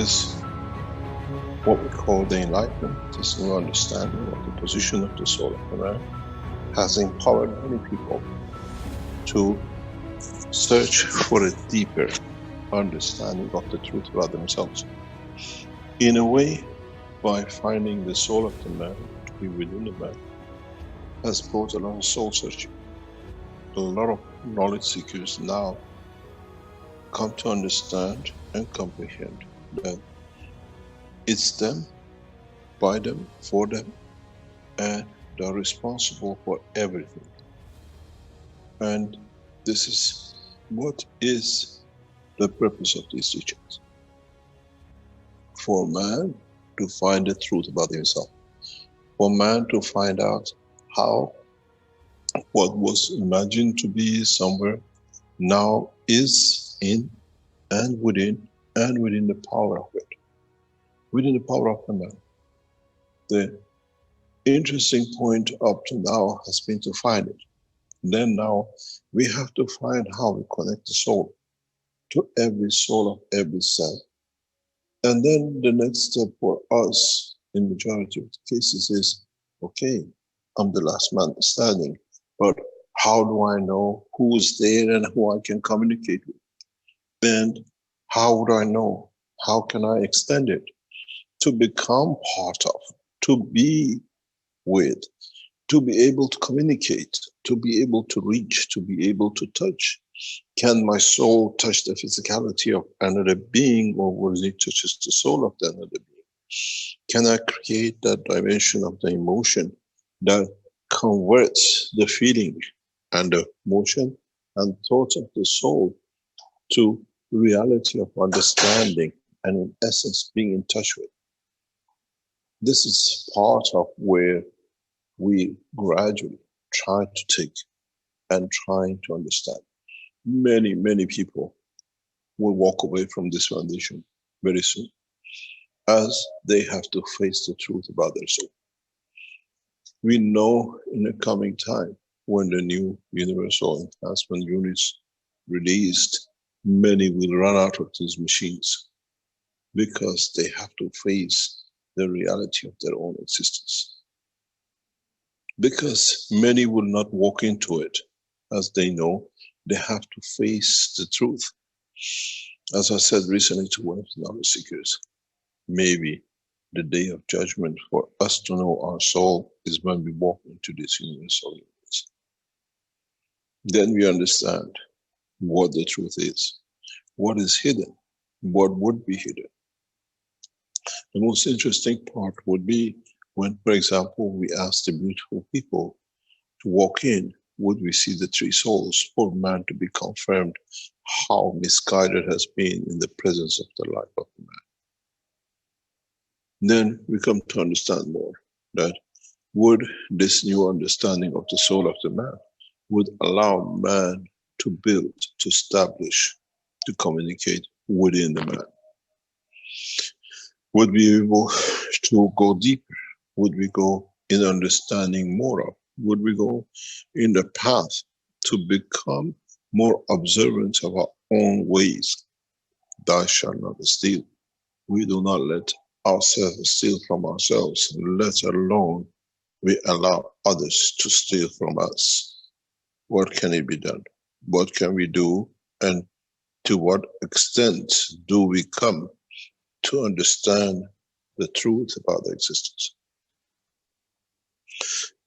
This, what we call the Enlightenment, this new understanding of the position of the soul of the man, has empowered many people to search for a deeper understanding of the truth about themselves. In a way, by finding the soul of the man to be within the man, has brought along soul searching. A lot of knowledge seekers now come to understand and comprehend that it's them, by them, for them, and they're responsible for everything. And this is what is the purpose of these teachings. For man to find the truth about himself. For man to find out how what was imagined to be somewhere now is in and within the power of it. Within the power of the man. The interesting point up to now has been to find it. Then now we have to find how we connect the soul to every soul of every cell. And then the next step for us in majority of the cases is, okay, I'm the last man standing, but how do I know who's there and who I can communicate with? And how would I know? How can I extend it? To become part of, to be with, to be able to communicate, to be able to reach, to be able to touch. Can my soul touch the physicality of another being, or was it touches the soul of the another being? Can I create that dimension of the emotion that converts the feeling and the motion and thoughts of the soul to reality of understanding and in essence being in touch with? This is part of where we gradually try to take and trying to understand. Many, many people will walk away from this foundation very soon, as they have to face the truth about their soul. We know in the coming time, when the new universal enhancement units released, many will run out of these machines because they have to face the reality of their own existence. Because many will not walk into it, as they know they have to face the truth. As I said recently to one of the knowledge seekers, maybe the day of judgment for us to know our soul is when we walk into this universal units. Then we understand what the truth is, what is hidden, what would be hidden. The most interesting part would be when, for example, we ask the beautiful people to walk in, would we see the three souls for man to be confirmed how misguided has been in the presence of the life of the man. Then we come to understand more that would this new understanding of the soul of the man would allow man to build, to establish, to communicate within the man. Would we be able to go deeper? Would we go in understanding more of? Would we go in the path to become more observant of our own ways? Thou shalt not steal. We do not let ourselves steal from ourselves, let alone we allow others to steal from us. What can it be done? What can we do? And to what extent do we come to understand the truth about the existence?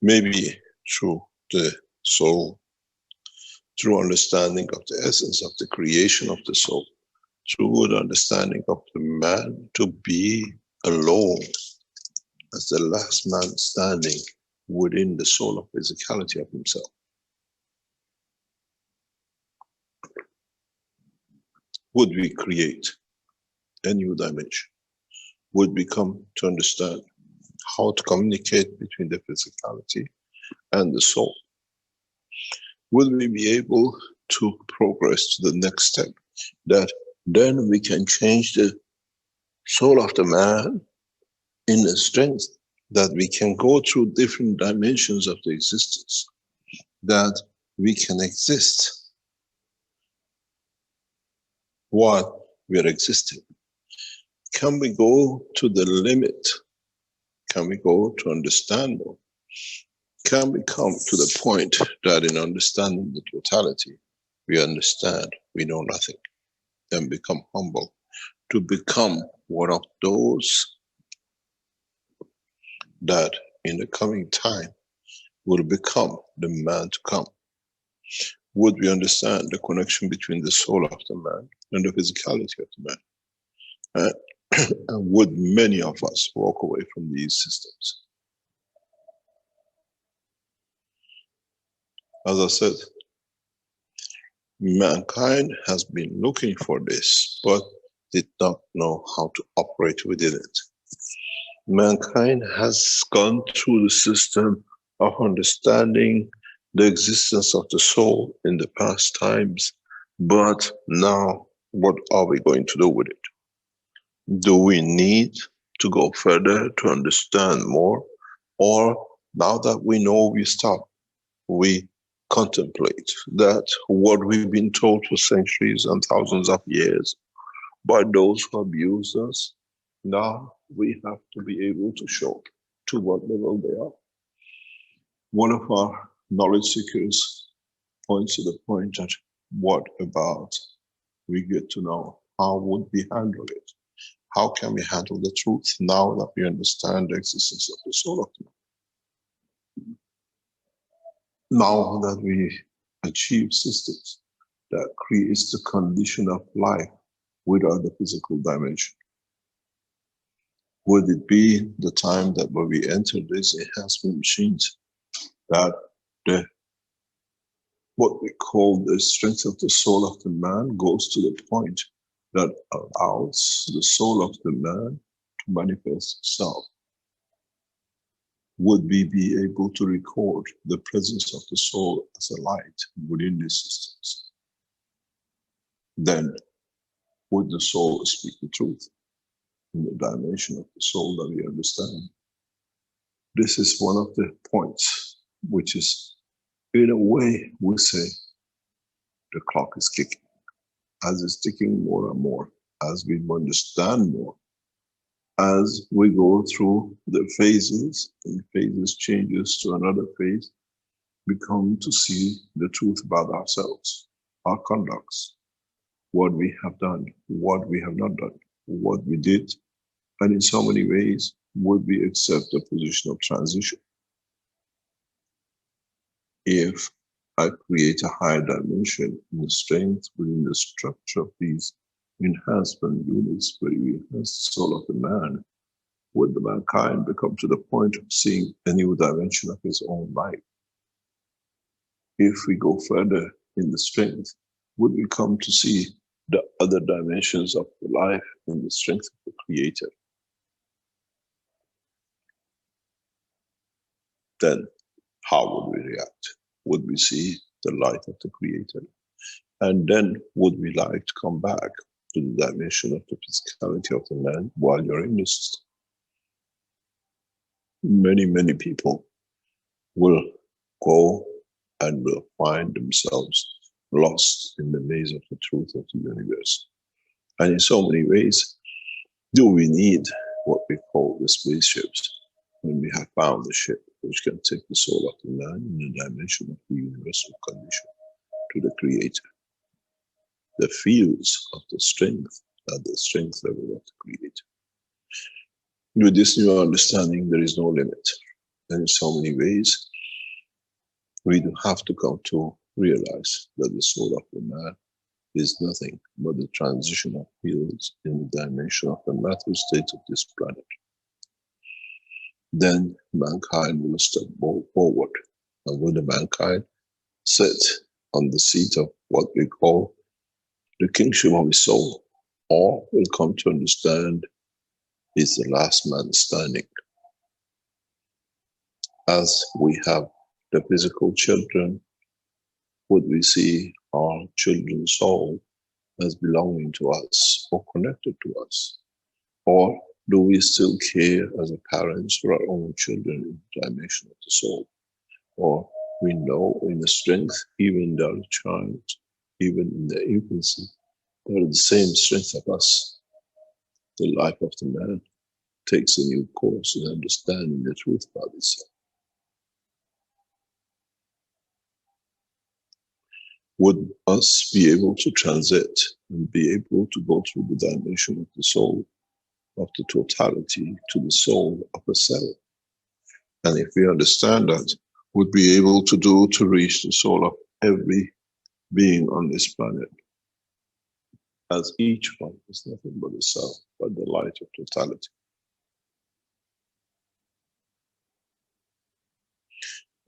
Maybe through the soul, through understanding of the essence of the creation of the soul, through the understanding of the man to be alone as the last man standing within the soul of physicality of himself. Would we create a new dimension? Would we come to understand how to communicate between the physicality and the soul? Would we be able to progress to the next step, that then we can change the soul of the man in a strength that we can go through different dimensions of the existence, that we can exist while we are existing. Can we go to the limit? Can we go to understand more? Can we come to the point that in understanding the totality, we understand we know nothing, and become humble to become one of those that in the coming time will become the man to come? Would we understand the connection between the soul of the man and the physicality of the man? And would many of us walk away from these systems? As I said, mankind has been looking for this, but did not know how to operate within it. Mankind has gone through the system of understanding the existence of the soul in the past times, but now what are we going to do with it? Do we need to go further to understand more? Or now that we know, we stop, we contemplate that what we've been told for centuries and thousands of years by those who abused us, now we have to be able to show to what level they are. One of our knowledge seekers points to the point that what about we get to know how would we handle it? How can we handle the truth now that we understand the existence of the soul of the man? Now that we achieve systems that creates the condition of life without the physical dimension, would it be the time that when we enter these enhancement machines, that the what we call the strength of the soul of the man goes to the point that allows the soul of the man to manifest itself? Would we be able to record the presence of the soul as a light within these systems? Then would the soul speak the truth in the dimension of the soul that we understand? This is one of the points which is, in a way, we say the clock is ticking. As it's ticking more and more, as we understand more, as we go through the phases, and phases changes to another phase, we come to see the truth about ourselves, our conducts, what we have done, what we have not done, what we did, and in so many ways, would we accept a position of transition? If I create a higher dimension in the strength within the structure of these enhancement units where we enhance the soul of the man, would the mankind become to the point of seeing a new dimension of his own life? If we go further in the strength, would we come to see the other dimensions of the life in the strength of the Creator? Then how would we react? Would we see the light of the Creator? And then would we like to come back to the dimension of the physicality of the man while you're in this? Many people will go and will find themselves lost in the maze of the truth of the universe. And in so many ways, do we need what we call the spaceships when we have found the ship which can take the soul of the man in the dimension of the universal condition to the Creator? The fields of the strength at the strength level of the Creator. With this new understanding, there is no limit. And in so many ways, we do have to come to realize that the soul of the man is nothing but the transition of fields in the dimension of the matter state of this planet. Then mankind will step forward, and will the mankind sit on the seat of what we call the kingship of his soul, or will come to understand he's the last man standing. As we have the physical children, would we see our children's soul as belonging to us or connected to us? Or do we still care as a parents for our own children in the dimension of the soul? Or we know in the strength, even their child, even in their infancy, they're the same strength of us. the life of the man takes a new course in understanding the truth about itself. Would us be able to transit and be able to go through the dimension of the soul, of the totality, to the soul of a self? And if we understand that, would be able to reach the soul of every being on this planet, as each one is nothing but the self, but the light of totality.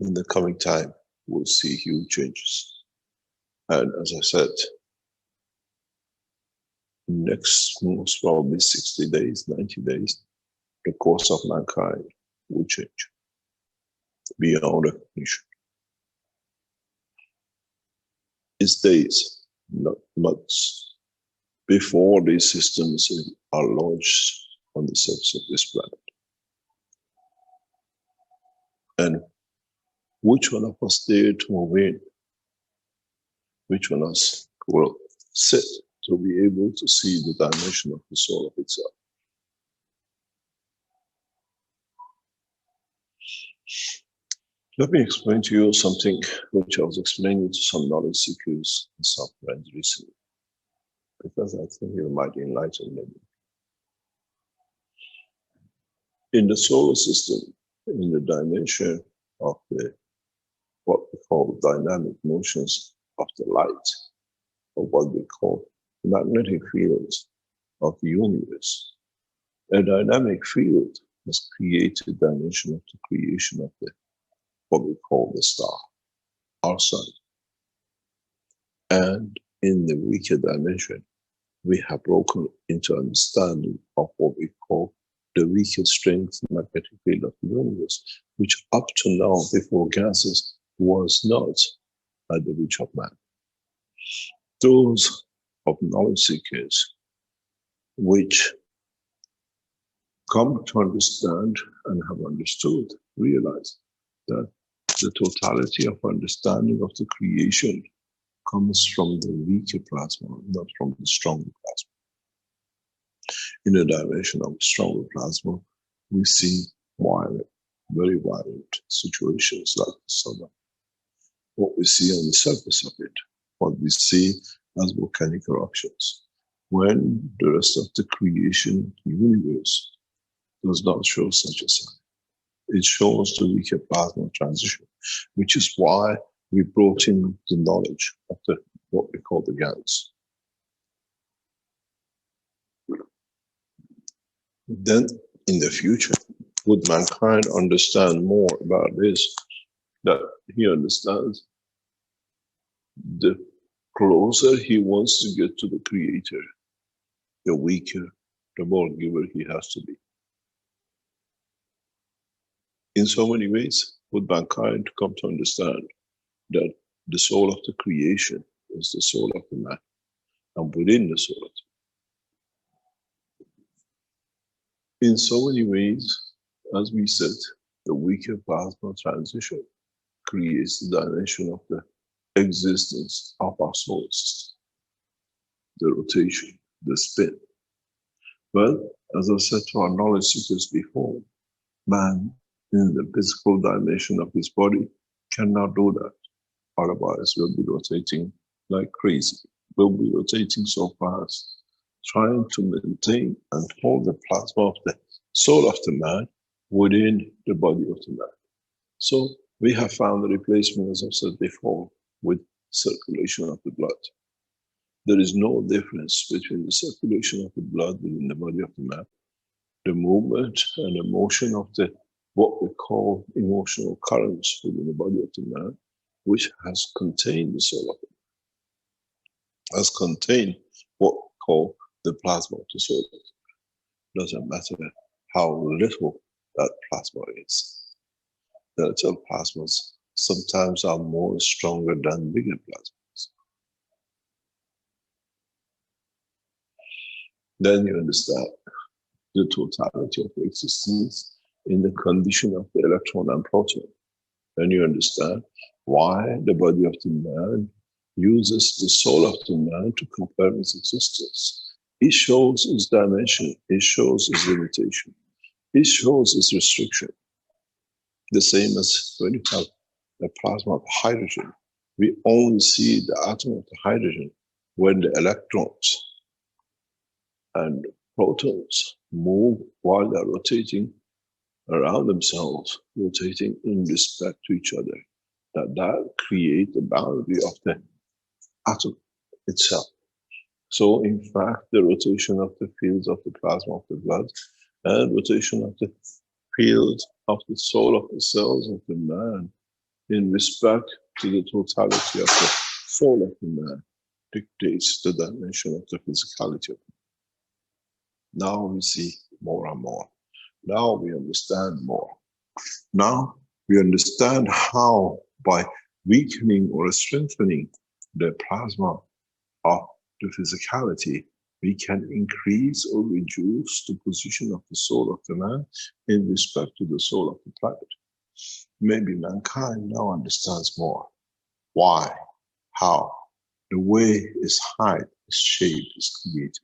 In the coming time, we'll see huge changes. And as I said, next most probably 60 days, 90 days, the course of mankind will change beyond recognition. It's days, not months, before these systems are launched on the surface of this planet. And which one of us dare to move in? Which one of us will sit to be able to see the dimension of the soul of itself? Let me explain to you something which I was explaining to some knowledge seekers and some friends recently, because I think it might enlighten them. In the solar system, in the dimension of the what we call dynamic motions of the light, or what we call magnetic fields of the universe, a dynamic field has created the dimension of the creation of the what we call the star, our sun. And in the weaker dimension, we have broken into understanding of what we call the weaker strength magnetic field of the universe, which up to now, before gases, was not at the reach of man. Those of knowledge seekers which come to understand and have understood, realize that the totality of understanding of the creation comes from the weaker plasma, not from the stronger plasma. In the dimension of stronger plasma, we see violent, very violent situations like the sun. What we see on the surface of it, what we see as volcanic eruptions, when the rest of the creation universe does not show such a sign. It shows the weaker plasma transition, which is why we brought in the knowledge of the what we call the GANs. Then, in the future, would mankind understand more about this, that he understands the closer he wants to get to the Creator, the weaker, the more giver he has to be. In so many ways, would mankind come to understand that the soul of the creation is the soul of the man, and within the soul of the man. In so many ways, as we said, the weaker plasma transition creates the dimension of the existence of our soul system, the rotation, the spin. But as I said to our knowledge seekers before, man in the physical dimension of his body cannot do that. Otherwise, we'll be rotating like crazy. We'll be rotating so fast, trying to maintain and hold the plasma of the soul of the man within the body of the man. So we have found a replacement, as I've said before, with circulation of the blood. There is no difference between the circulation of the blood within the body of the man, the movement and the motion of the what we call emotional currents within the body of the man, which has contained the soul of it, has contained what we call the plasma of the soul. Doesn't matter how little that plasma is. The little plasmas sometimes are more stronger than bigger plasmas. Then you understand the totality of existence in the condition of the electron and proton. Then you understand why the body of the man uses the soul of the man to confirm its existence. It shows its dimension, it shows its limitation, it shows its restriction. The same as when you have a plasma of hydrogen, we only see the atom of the hydrogen when the electrons and protons move while they're rotating around themselves, rotating in respect to each other. That creates the boundary of the atom itself. So in fact, the rotation of the fields of the plasma of the blood and rotation of the field of the soul of the cells of the man in respect to the totality of the soul of the man dictates the dimension of the physicality of it. Now we see more and more. Now we understand more. Now we understand how by weakening or strengthening the plasma of the physicality, we can increase or reduce the position of the soul of the man in respect to the soul of the planet. Maybe mankind now understands more. Why? How? The way its height, its shape is created.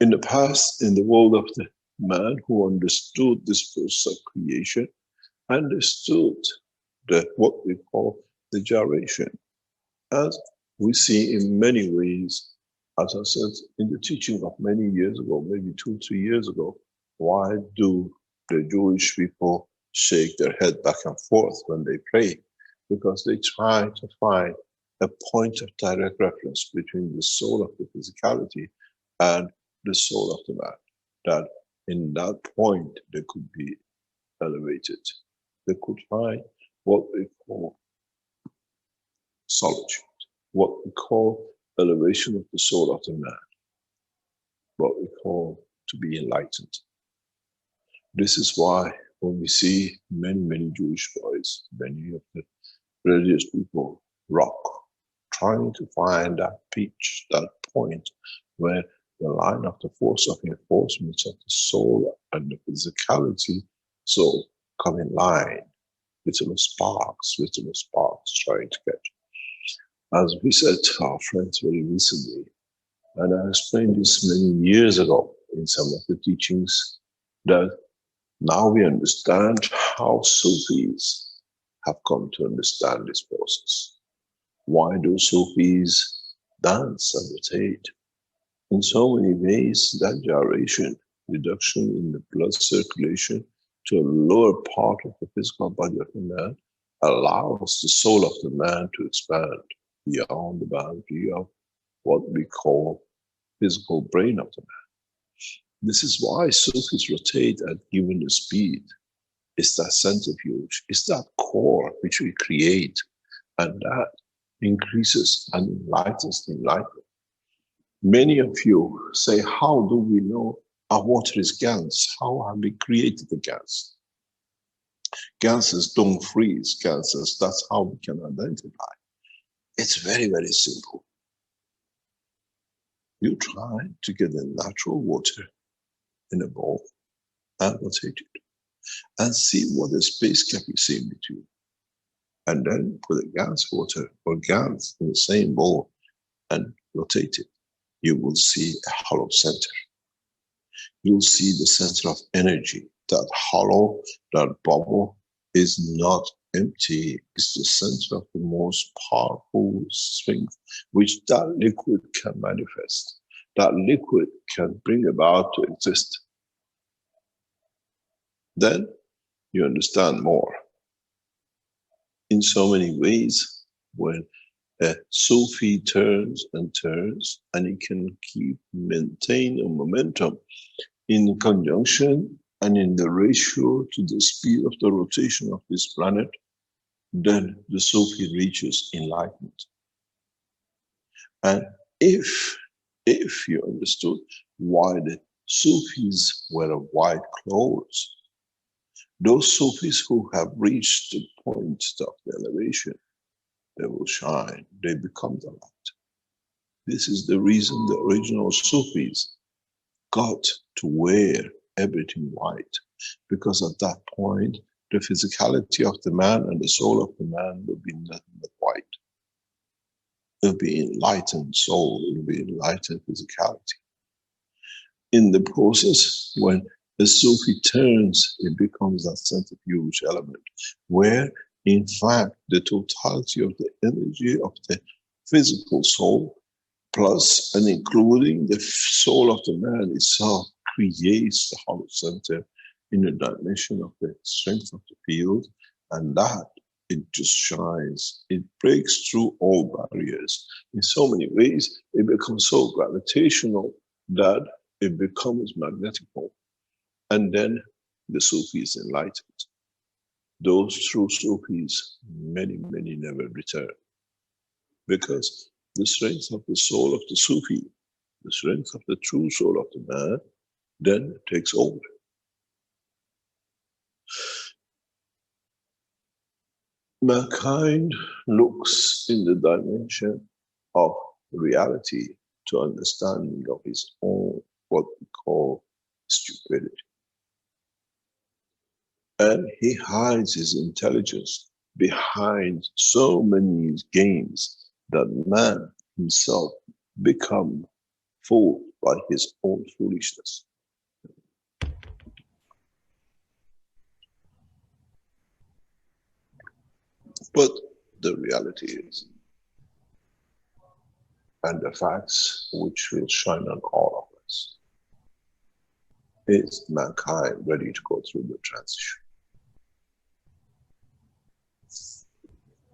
In the past, in the world of the man who understood this process of creation, understood what we call the gyration. As we see in many ways, as I said in the teaching of many years ago, maybe 2-3 years ago, why do the Jewish people shake their head back and forth when they pray? Because they try to find a point of direct reference between the soul of the physicality and the soul of the man. That in that point they could be elevated. They could find what we call solitude, what we call elevation of the soul of the man, what we call to be enlightened. This is why when we see many Jewish boys, many of the religious people rock, trying to find that pitch, that point where the line of the force of enforcement of the soul and the physicality soul come in line, little sparks trying to catch. As we said to our friends very recently, and I explained this many years ago in some of the teachings, that now we understand how Sufis have come to understand this process. Why do Sufis dance and rotate? In so many ways, that gyration, reduction in the blood circulation to a lower part of the physical body of the man, allows the soul of the man to expand beyond the boundary of what we call physical brain of the man. This is why Sufis rotate at given a speed. It's that centrifuge, it's that core which we create, and that increases and enlightens the enlightenment. Many of you say, how do we know our water is gas? How have we created the gas? Gases don't freeze. Gases, that's how we can identify. It's very simple. You try to get the natural water in a bowl and rotate it and see what the space can be seen between. And then put a gas water or gas in the same bowl and rotate it. You will see a hollow center. You'll see the center of energy. That hollow, that bubble is not empty. It's the center of the most powerful strength which that liquid can manifest. That liquid can bring about to exist. Then you understand more. In so many ways, when a Sufi turns and turns, and he can maintain a momentum in conjunction and in the ratio to the speed of the rotation of this planet, then the Sufi reaches enlightenment. And if you understood why the Sufis wear white clothes, those Sufis who have reached the point of the elevation, they will shine, they become the light. This is the reason the original Sufis got to wear everything white, because at that point, the physicality of the man and the soul of the man will be nothing but white. It'll be enlightened soul, it'll be enlightened physicality. In the process, when the Sufi turns, it becomes that centrifuge element, where in fact the totality of the energy of the physical soul, plus and including the soul of the man itself, creates the hollow center in the dimension of the strength of the field, and that it just shines. It breaks through all barriers. In so many ways, it becomes so gravitational that it becomes magnetical. And then the Sufi is enlightened. Those true Sufis, many, many never return. Because the strength of the soul of the Sufi, the strength of the true soul of the man, then takes over. Mankind looks in the dimension of reality to understanding of his own, what we call stupidity. And he hides his intelligence behind so many games that man himself become fooled by his own foolishness. But the reality is, and the facts which will shine on all of us, is mankind ready to go through the transition?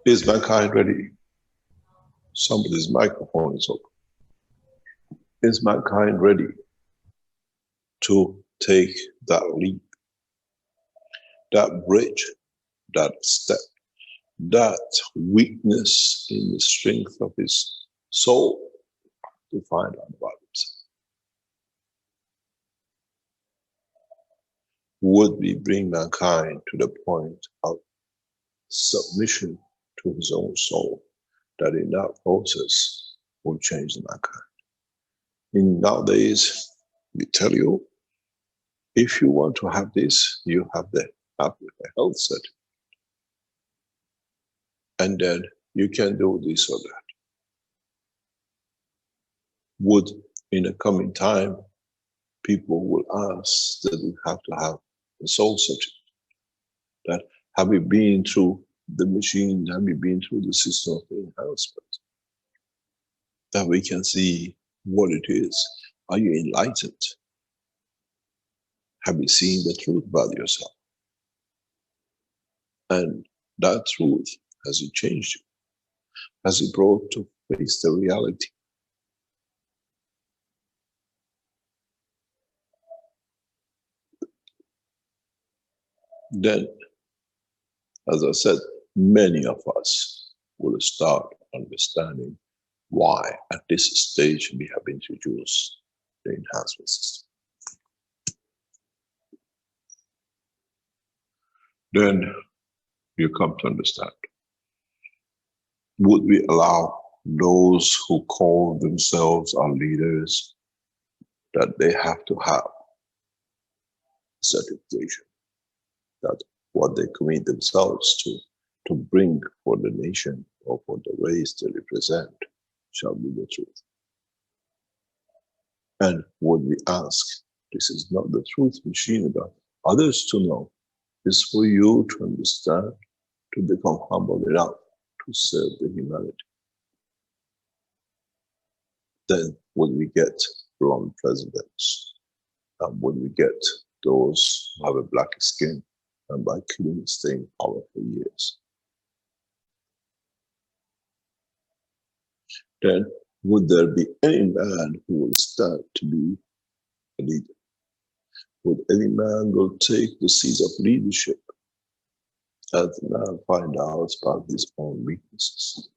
Is mankind ready? Somebody's microphone is open. Is mankind ready to take that leap, that bridge, that step, that weakness in the strength of his soul to find out about himself? Would we bring mankind to the point of submission to his own soul, that in that process will change the mankind? In nowadays, we tell you, if you want to have this, you have the health set. And then you can do this or that. Would, in a coming time, people will ask that we have to have the soul searching. That have we been through the machine, have we been through the system of the enhancement? That we can see what it is. Are you enlightened? Have you seen the truth about yourself? And that truth, has it changed you? Has it brought to face the reality? Then, as I said, many of us will start understanding why at this stage we have introduced the enhancement system. Then you come to understand, would we allow those who call themselves our leaders that they have to have certification, that what they commit themselves to bring for the nation or for the race they represent shall be the truth? And would we ask, this is not the truth machine about others to know, it's for you to understand, to become humble enough to serve the humanity. Then would we get blonde presidents? And would we get those who have a black skin and by killing stay in power for years? Then would there be any man who will stand to be a leader? Would any man go take the seat of leadership as the man find out about his own weaknesses?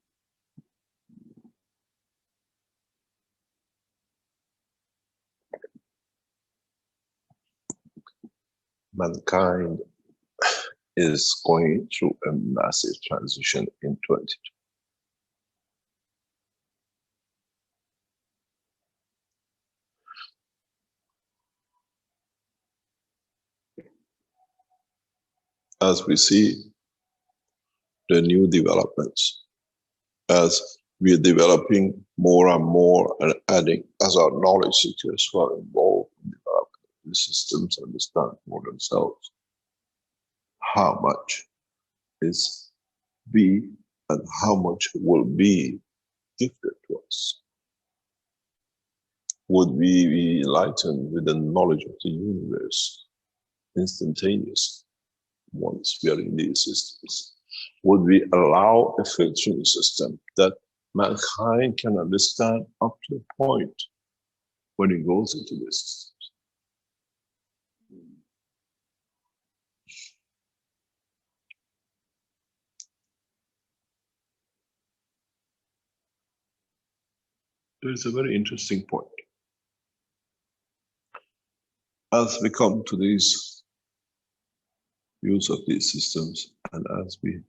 Mankind is going through a massive transition in 2020. As we see the new developments, as we are developing more and more and adding as our knowledge seekers who are involved in developing the systems understand for themselves how much is be and how much will be gifted to us. Would we be enlightened with the knowledge of the universe instantaneous once we are in these systems? Would we allow a filtering system that mankind can understand up to a point when it goes into this? There's a very interesting point. As we come to these use of these systems, and as we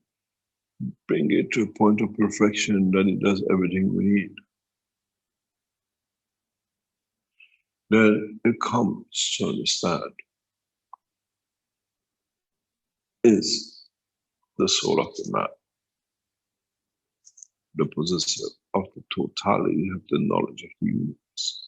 bring it to a point of perfection that it does everything we need, then it comes to understand is the soul of the man the possessor of the totality of the knowledge of the universe.